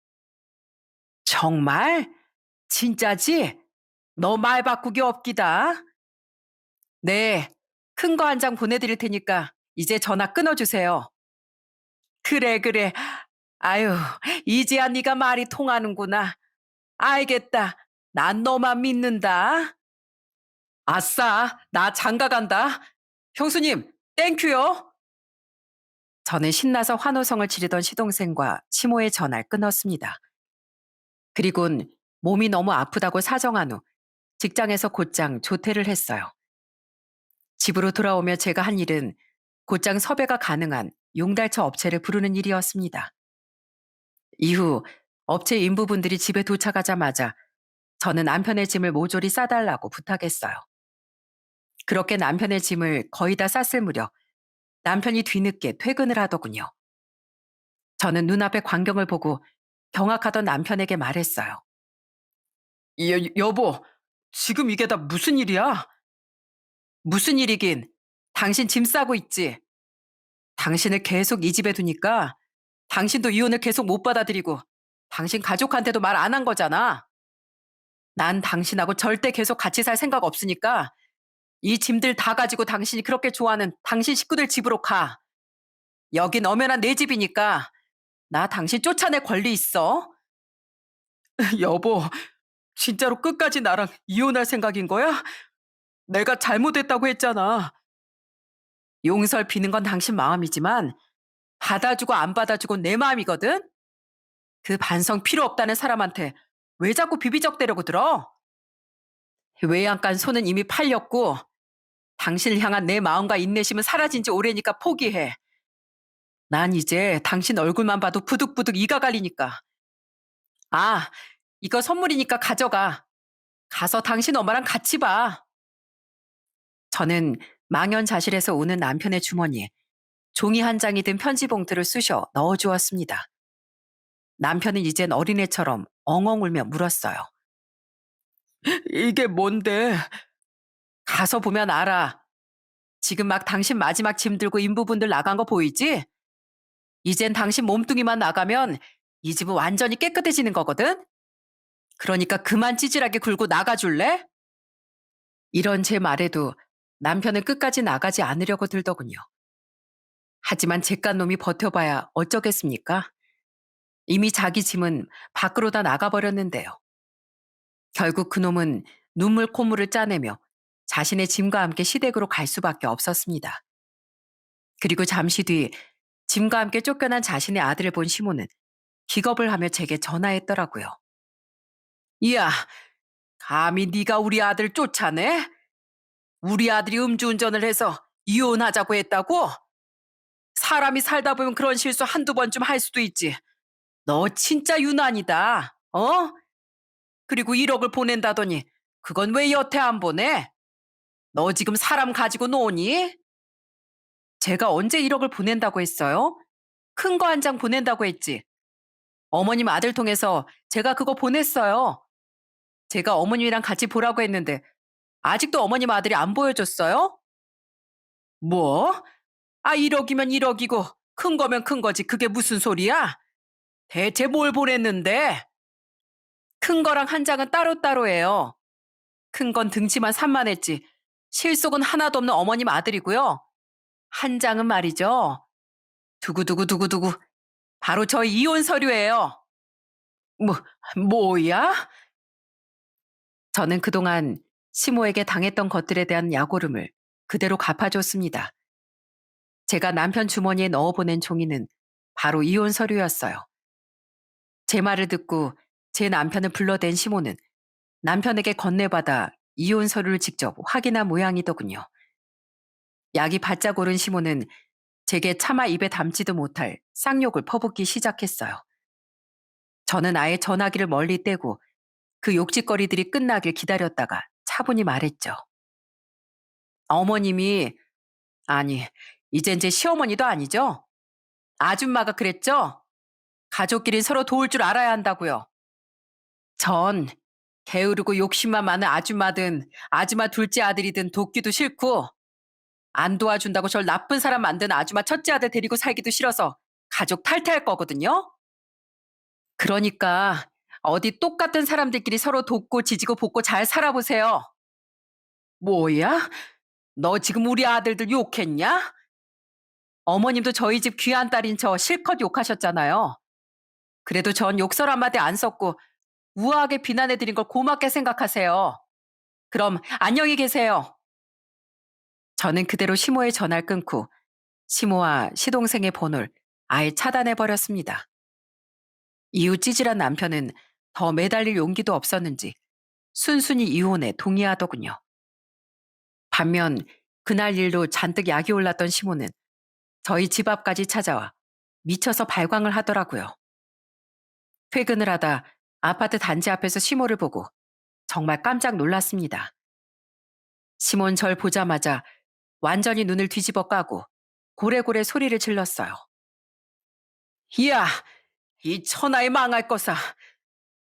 Speaker 1: 정말? 진짜지? 너 말 바꾸기 없기다. 네, 큰 거 한 장 보내드릴 테니까 이제 전화 끊어주세요. 그래, 그래. 아유, 이제야 네가 말이 통하는구나. 알겠다. 난 너만 믿는다. 아싸, 나 장가 간다. 형수님, 땡큐요. 저는 신나서 환호성을 지르던 시동생과 시모의 전화를 끊었습니다. 그리곤 몸이 너무 아프다고 사정한 후 직장에서 곧장 조퇴를 했어요. 집으로 돌아오며 제가 한 일은 곧장 섭외가 가능한 용달차 업체를 부르는 일이었습니다. 이후 업체 인부분들이 집에 도착하자마자 저는 남편의 짐을 모조리 싸달라고 부탁했어요. 그렇게 남편의 짐을 거의 다 쌌을 무렵 남편이 뒤늦게 퇴근을 하더군요. 저는 눈앞의 광경을 보고 경악하던 남편에게 말했어요. 여보, 지금 이게 다 무슨 일이야? 무슨 일이긴. 당신 짐 싸고 있지. 당신을 계속 이 집에 두니까 당신도 이혼을 계속 못 받아들이고 당신 가족한테도 말 안 한 거잖아. 난 당신하고 절대 계속 같이 살 생각 없으니까 이 짐들 다 가지고 당신이 그렇게 좋아하는 당신 식구들 집으로 가. 여긴 엄연한 내 집이니까 나 당신 쫓아낼 권리 있어. 여보, 진짜로 끝까지 나랑 이혼할 생각인 거야? 내가 잘못했다고 했잖아. 용서를 비는 건 당신 마음이지만 받아주고 안 받아주고 내 마음이거든? 그 반성 필요 없다는 사람한테 왜 자꾸 비비적대려고 들어? 외양간 손은 이미 팔렸고 당신을 향한 내 마음과 인내심은 사라진 지 오래니까 포기해. 난 이제 당신 얼굴만 봐도 부득부득 이가 갈리니까. 아, 이거 선물이니까 가져가. 가서 당신 엄마랑 같이 봐. 저는 망연자실해서 오는 남편의 주머니에 종이 한 장이 든 편지 봉투를 쑤셔 넣어주었습니다. 남편은 이젠 어린애처럼 엉엉 울며 물었어요. 이게 뭔데? 가서 보면 알아. 지금 막 당신 마지막 짐 들고 인부분들 나간 거 보이지? 이젠 당신 몸뚱이만 나가면 이 집은 완전히 깨끗해지는 거거든? 그러니까 그만 찌질하게 굴고 나가줄래? 이런 제 말에도 남편은 끝까지 나가지 않으려고 들더군요. 하지만 제깟 놈이 버텨봐야 어쩌겠습니까? 이미 자기 짐은 밖으로 다 나가버렸는데요. 결국 그놈은 눈물 콧물을 짜내며 자신의 짐과 함께 시댁으로 갈 수밖에 없었습니다. 그리고 잠시 뒤 짐과 함께 쫓겨난 자신의 아들을 본 시모는 기겁을 하며 제게 전화했더라고요. 이야, 감히 네가 우리 아들 쫓아내? 우리 아들이 음주운전을 해서 이혼하자고 했다고? 사람이 살다 보면 그런 실수 한두 번쯤 할 수도 있지. 너 진짜 유난이다. 어? 그리고 1억을 보낸다더니 그건 왜 여태 안 보내? 너 지금 사람 가지고 노니? 제가 언제 1억을 보낸다고 했어요? 큰 거 한 장 보낸다고 했지. 어머님 아들 통해서 제가 그거 보냈어요. 제가 어머님이랑 같이 보라고 했는데 아직도 어머님 아들이 안 보여줬어요? 뭐? 아, 1억이면 1억이고 큰 거면 큰 거지. 그게 무슨 소리야? 대체 뭘 보냈는데? 큰 거랑 한 장은 따로따로예요. 큰 건 등치만 산만했지. 실속은 하나도 없는 어머님 아들이고요. 한 장은 말이죠. 두구두구두구두구. 바로 저희 이혼 서류예요. 뭐, 뭐야? 저는 그동안 시모에게 당했던 것들에 대한 약오름을 그대로 갚아줬습니다. 제가 남편 주머니에 넣어보낸 종이는 바로 이혼 서류였어요. 제 말을 듣고 제 남편을 불러댄 시모는 남편에게 건네받아 이혼 서류를 직접 확인한 모양이더군요. 약이 바짝 오른 시모는 제게 차마 입에 담지도 못할 쌍욕을 퍼붓기 시작했어요. 저는 아예 전화기를 멀리 떼고 그 욕짓거리들이 끝나길 기다렸다가 차분히 말했죠. 어머님이, 아니, 이젠 제 시어머니도 아니죠? 아줌마가 그랬죠? 가족끼리 서로 도울 줄 알아야 한다고요. 전 게으르고 욕심만 많은 아줌마든 아줌마 둘째 아들이든 돕기도 싫고 안 도와준다고 절 나쁜 사람 만든 아줌마 첫째 아들 데리고 살기도 싫어서 가족 탈퇴할 거거든요. 그러니까 어디 똑같은 사람들끼리 서로 돕고 지지고 볶고 잘 살아보세요. 뭐야? 너 지금 우리 아들들 욕했냐? 어머님도 저희 집 귀한 딸인 저 실컷 욕하셨잖아요. 그래도 전 욕설 한마디 안 썼고 우아하게 비난해드린 걸 고맙게 생각하세요. 그럼 안녕히 계세요. 저는 그대로 시모의 전화를 끊고 시모와 시동생의 번호를 아예 차단해버렸습니다. 이후 찌질한 남편은 더 매달릴 용기도 없었는지 순순히 이혼에 동의하더군요. 반면 그날 일로 잔뜩 약이 올랐던 시모는 저희 집 앞까지 찾아와 미쳐서 발광을 하더라고요. 퇴근을 하다 아파트 단지 앞에서 시모를 보고 정말 깜짝 놀랐습니다. 시몬 절 보자마자 완전히 눈을 뒤집어 까고 고래고래 소리를 질렀어요. 이야, 이 천하에 망할 거사.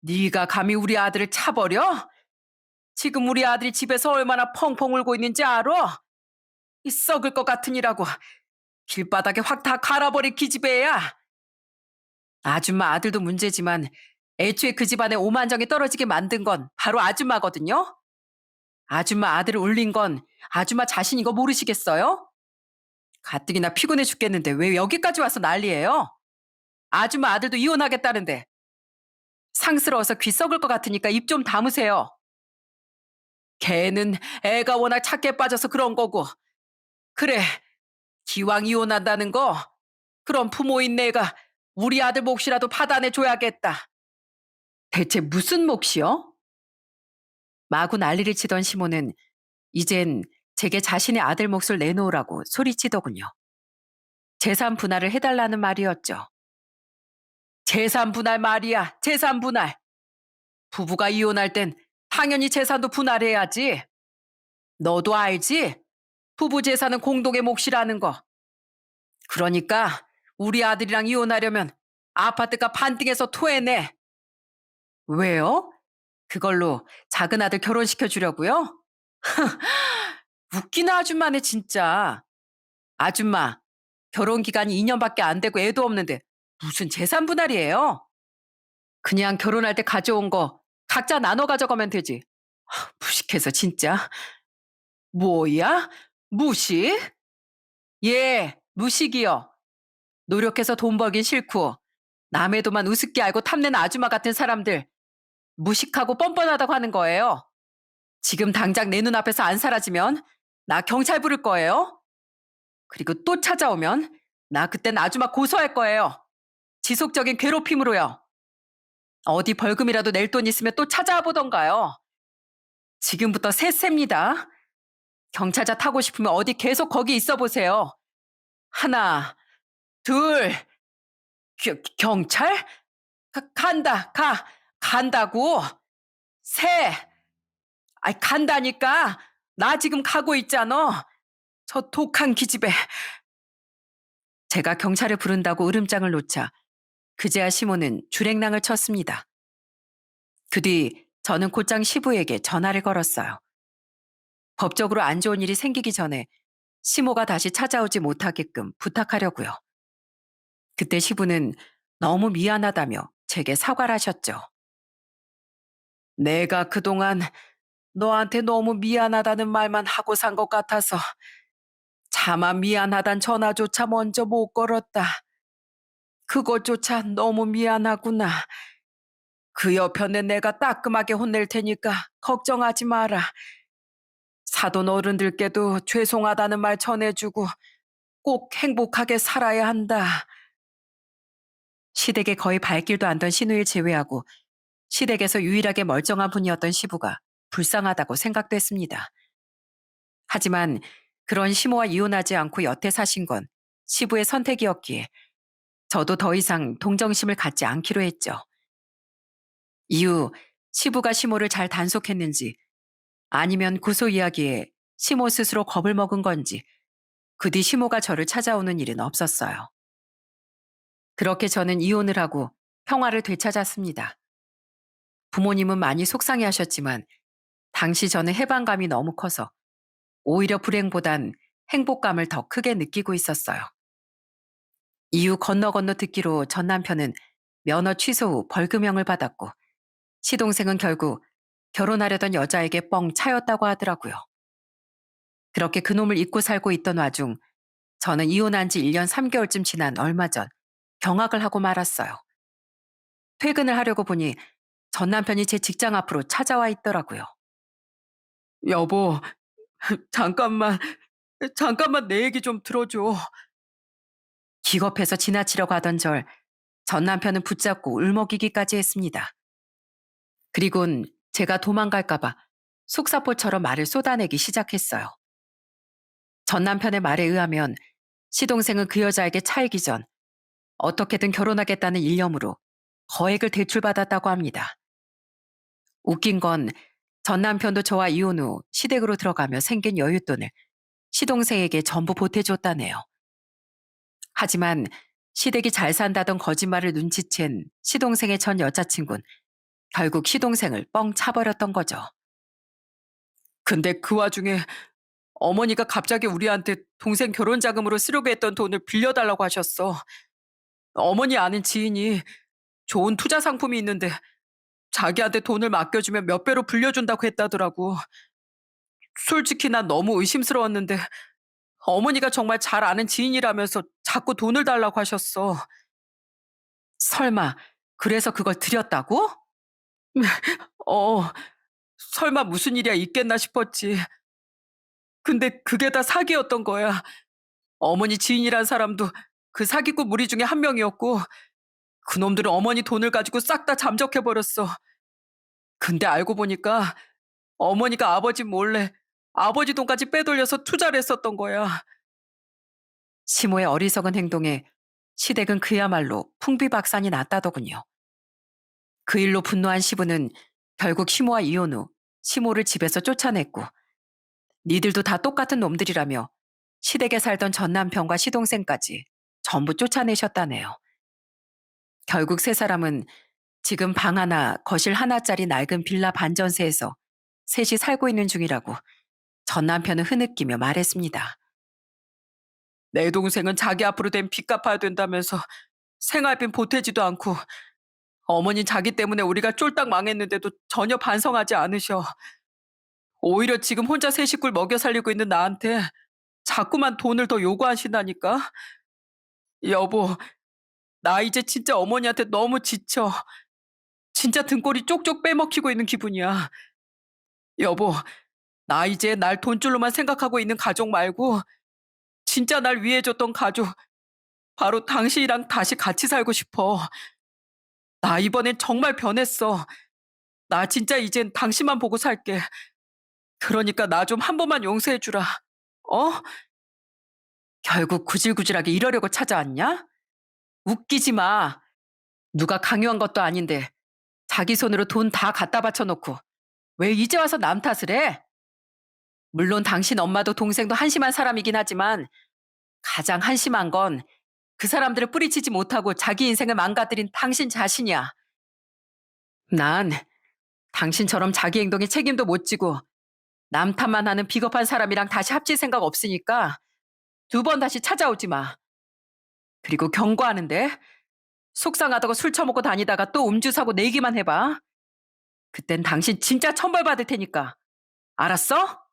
Speaker 1: 네가 감히 우리 아들을 차버려? 지금 우리 아들이 집에서 얼마나 펑펑 울고 있는지 알아? 이 썩을 것 같으니라고 길바닥에 확 다 갈아버릴 기집애야. 아줌마 아들도 문제지만 애초에 그 집안에 오만정이 떨어지게 만든 건 바로 아줌마거든요. 아줌마 아들을 울린 건 아줌마 자신인 거 모르시겠어요? 가뜩이나 피곤해 죽겠는데 왜 여기까지 와서 난리예요? 아줌마 아들도 이혼하겠다는데 상스러워서 귀 썩을 것 같으니까 입 좀 다무세요. 걔는 애가 워낙 착해 빠져서 그런 거고. 그래, 기왕 이혼한다는 거 그럼 부모인 내가 우리 아들 몫이라도 파단해 줘야겠다. 대체 무슨 몫이요? 마구 난리를 치던 시모는 이젠 제게 자신의 아들 몫을 내놓으라고 소리치더군요. 재산 분할을 해달라는 말이었죠. 재산 분할 말이야, 재산 분할. 부부가 이혼할 땐 당연히 재산도 분할해야지. 너도 알지? 부부 재산은 공동의 몫이라는 거. 그러니까 우리 아들이랑 이혼하려면 아파트가 반등해서 토해내. 왜요? 그걸로 작은 아들 결혼시켜 주려고요? 웃기나 아줌마네 진짜. 아줌마, 결혼 기간이 2년밖에 안 되고 애도 없는데 무슨 재산 분할이에요? 그냥 결혼할 때 가져온 거 각자 나눠 가져가면 되지. 무식해서 진짜. 뭐야? 무식? 예, 무식이요. 노력해서 돈 벌긴 싫고 남의 돈만 우습게 알고 탐내는 아줌마 같은 사람들 무식하고 뻔뻔하다고 하는 거예요. 지금 당장 내 눈앞에서 안 사라지면 나 경찰 부를 거예요. 그리고 또 찾아오면 나 그땐 아줌마 고소할 거예요. 지속적인 괴롭힘으로요. 어디 벌금이라도 낼 돈 있으면 또 찾아와 보던가요. 지금부터 셋셉니다. 경찰차 타고 싶으면 어디 계속 거기 있어 보세요. 하나, 둘, 경찰? 간다고. 셋, 간다니까. 나 지금 가고 있잖아. 저 독한 기집애. 제가 경찰을 부른다고 으름장을 놓자 그제야 시모는 줄행랑을 쳤습니다. 그 뒤 저는 곧장 시부에게 전화를 걸었어요. 법적으로 안 좋은 일이 생기기 전에 시모가 다시 찾아오지 못하게끔 부탁하려고요. 그때 시부는 너무 미안하다며 제게 사과를 하셨죠. 내가 그동안 너한테 너무 미안하다는 말만 하고 산 것 같아서 차마 미안하단 전화조차 먼저 못 걸었다. 그것조차 너무 미안하구나. 그 옆에는 내가 따끔하게 혼낼 테니까 걱정하지 마라. 사돈 어른들께도 죄송하다는 말 전해주고 꼭 행복하게 살아야 한다. 시댁에 거의 발길도 않던 시누이를 제외하고 시댁에서 유일하게 멀쩡한 분이었던 시부가 불쌍하다고 생각됐습니다. 하지만 그런 시모와 이혼하지 않고 여태 사신 건 시부의 선택이었기에 저도 더 이상 동정심을 갖지 않기로 했죠. 이후 시부가 시모를 잘 단속했는지 아니면 고소 이야기에 시모 스스로 겁을 먹은 건지 그 뒤 시모가 저를 찾아오는 일은 없었어요. 그렇게 저는 이혼을 하고 평화를 되찾았습니다. 부모님은 많이 속상해하셨지만 당시 저는 해방감이 너무 커서 오히려 불행보단 행복감을 더 크게 느끼고 있었어요. 이후 건너 듣기로 전 남편은 면허 취소 후 벌금형을 받았고 시동생은 결국 결혼하려던 여자에게 뻥 차였다고 하더라고요. 그렇게 그놈을 잊고 살고 있던 와중 저는 이혼한 지 1년 3개월쯤 지난 얼마 전 경악을 하고 말았어요. 퇴근을 하려고 보니 전 남편이 제 직장 앞으로 찾아와 있더라고요. 여보, 잠깐만, 잠깐만 내 얘기 좀 들어줘. 기겁해서 지나치려고 하던 전 남편은 붙잡고 울먹이기까지 했습니다. 그리곤 제가 도망갈까봐 속사포처럼 말을 쏟아내기 시작했어요. 전 남편의 말에 의하면 시동생은 그 여자에게 차이기 전 어떻게든 결혼하겠다는 일념으로 거액을 대출받았다고 합니다. 웃긴 건 전 남편도 저와 이혼 후 시댁으로 들어가며 생긴 여윳돈을 시동생에게 전부 보태줬다네요. 하지만 시댁이 잘 산다던 거짓말을 눈치챈 시동생의 전 여자친구는 결국 시동생을 뻥 차버렸던 거죠. 근데 그 와중에 어머니가 갑자기 우리한테 동생 결혼 자금으로 쓰려고 했던 돈을 빌려달라고 하셨어. 어머니 아는 지인이 좋은 투자 상품이 있는데 자기한테 돈을 맡겨주면 몇 배로 불려준다고 했다더라고. 솔직히 난 너무 의심스러웠는데 어머니가 정말 잘 아는 지인이라면서 자꾸 돈을 달라고 하셨어. 설마 그래서 그걸 드렸다고? 어, 설마 무슨 일이야 있겠나 싶었지. 근데 그게 다 사기였던 거야. 어머니 지인이란 사람도 그 사기꾼 무리 중에 한 명이었고 그놈들은 어머니 돈을 가지고 싹 다 잠적해버렸어. 근데 알고 보니까 어머니가 아버지 몰래 아버지 돈까지 빼돌려서 투자를 했었던 거야. 시모의 어리석은 행동에 시댁은 그야말로 풍비박산이 났다더군요. 그 일로 분노한 시부는 결국 시모와 이혼 후 시모를 집에서 쫓아냈고 니들도 다 똑같은 놈들이라며 시댁에 살던 전 남편과 시동생까지 전부 쫓아내셨다네요. 결국 세 사람은 지금 방 하나, 거실 하나짜리 낡은 빌라 반전세에서 셋이 살고 있는 중이라고 전 남편은 흐느끼며 말했습니다. 내 동생은 자기 앞으로 된 빚 갚아야 된다면서 생활비 보태지도 않고 어머니 자기 때문에 우리가 쫄딱 망했는데도 전혀 반성하지 않으셔. 오히려 지금 혼자 세 식구를 먹여 살리고 있는 나한테 자꾸만 돈을 더 요구하신다니까. 여보, 나 이제 진짜 어머니한테 너무 지쳐. 진짜 등골이 쪽쪽 빼먹히고 있는 기분이야. 여보, 나 이제 날 돈줄로만 생각하고 있는 가족 말고 진짜 날 위해줬던 가족, 바로 당신이랑 다시 같이 살고 싶어. 나 이번엔 정말 변했어. 나 진짜 이젠 당신만 보고 살게. 그러니까 나 좀 한 번만 용서해주라. 어? 결국 구질구질하게 이러려고 찾아왔냐? 웃기지 마. 누가 강요한 것도 아닌데 자기 손으로 돈 다 갖다 바쳐놓고 왜 이제 와서 남 탓을 해? 물론 당신 엄마도 동생도 한심한 사람이긴 하지만 가장 한심한 건 그 사람들을 뿌리치지 못하고 자기 인생을 망가뜨린 당신 자신이야. 난 당신처럼 자기 행동에 책임도 못 지고 남 탓만 하는 비겁한 사람이랑 다시 합칠 생각 없으니까 2번 다시 찾아오지 마. 그리고 경고하는데 속상하다고 술 처먹고 다니다가 또 음주 사고 내기만 해봐. 그땐 당신 진짜 천벌 받을 테니까. 알았어?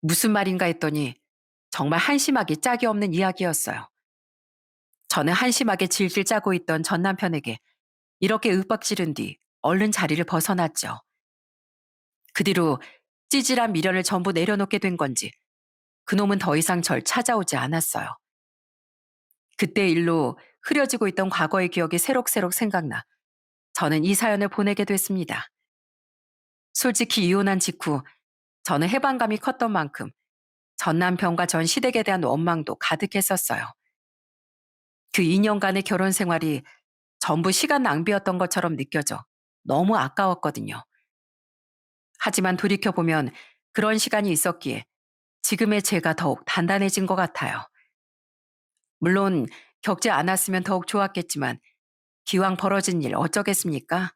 Speaker 1: 무슨 말인가 했더니 정말 한심하기 짝이 없는 이야기였어요. 저는 한심하게 질질 짜고 있던 전 남편에게 이렇게 윽박지른 뒤 얼른 자리를 벗어났죠. 그 뒤로 찌질한 미련을 전부 내려놓게 된 건지 그놈은 더 이상 절 찾아오지 않았어요. 그때 일로 흐려지고 있던 과거의 기억이 새록새록 생각나 저는 이 사연을 보내게 됐습니다. 솔직히 이혼한 직후 저는 해방감이 컸던 만큼 전 남편과 전 시댁에 대한 원망도 가득했었어요. 그 2년간의 결혼 생활이 전부 시간 낭비였던 것처럼 느껴져 너무 아까웠거든요. 하지만 돌이켜보면 그런 시간이 있었기에 지금의 제가 더욱 단단해진 것 같아요. 물론 겪지 않았으면 더욱 좋았겠지만 기왕 벌어진 일 어쩌겠습니까?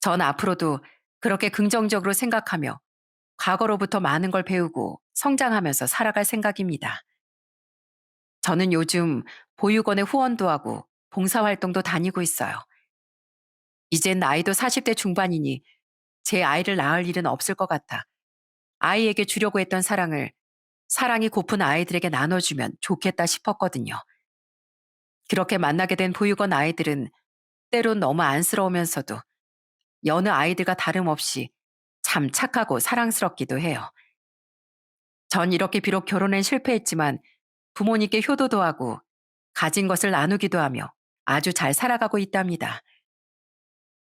Speaker 1: 전 앞으로도 그렇게 긍정적으로 생각하며 과거로부터 많은 걸 배우고 성장하면서 살아갈 생각입니다. 저는 요즘 보육원에 후원도 하고 봉사활동도 다니고 있어요. 이젠 나이도 40대 중반이니 제 아이를 낳을 일은 없을 것 같아 아이에게 주려고 했던 사랑을 사랑이 고픈 아이들에게 나눠주면 좋겠다 싶었거든요. 그렇게 만나게 된 보육원 아이들은 때론 너무 안쓰러우면서도 여느 아이들과 다름없이 참 착하고 사랑스럽기도 해요. 전 이렇게 비록 결혼엔 실패했지만 부모님께 효도도 하고 가진 것을 나누기도 하며 아주 잘 살아가고 있답니다.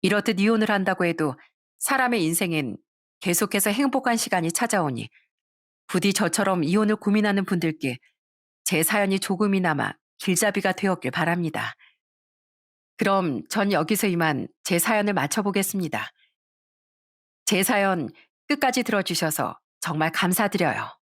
Speaker 1: 이렇듯 이혼을 한다고 해도 사람의 인생엔 계속해서 행복한 시간이 찾아오니 부디 저처럼 이혼을 고민하는 분들께 제 사연이 조금이나마 길잡이가 되었길 바랍니다. 그럼 전 여기서 이만 제 사연을 마쳐보겠습니다. 제 사연 끝까지 들어주셔서 정말 감사드려요.